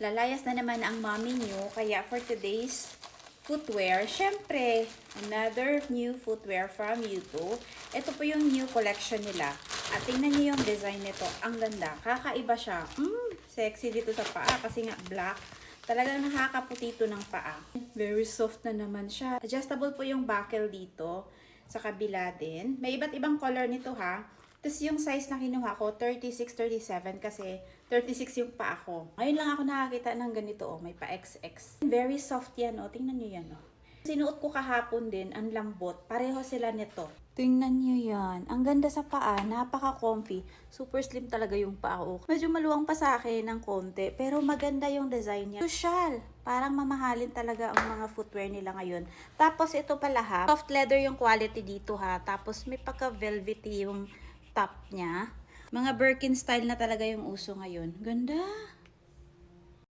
Lalayas na naman ang mommy nyo, kaya for today's footwear, syempre, another new footwear from YouTube. Ito po yung new collection nila. At tingnan nyo yung design nito. Ang ganda. Kakaiba siya. Sexy dito sa paa kasi nga black. Talagang nakakaputito ng paa. Very soft na naman siya. Adjustable po yung buckle dito. Sa kabila din. May iba't ibang color nito ha. Tapos yung size na kinuha ko, 36, 37 kasi 36 yung paa ko. Ngayon lang ako nakakita ng ganito, oh, may pa XX. Very soft yan, oh. Tingnan nyo yan, oh. Sinuot ko kahapon din, ang lambot. Pareho sila nito. Tingnan nyo yan. Ang ganda sa paa, napaka-comfy. Super slim talaga yung paa ko. Medyo maluwang pa sa akin ng konti, pero maganda yung design niya. Social. Parang mamahalin talaga ang mga footwear nila ngayon. Tapos ito pala ha, soft leather yung quality dito ha. Tapos may pagka-velvety yung top niya. Mga Birkin style na talaga yung uso ngayon. Ganda!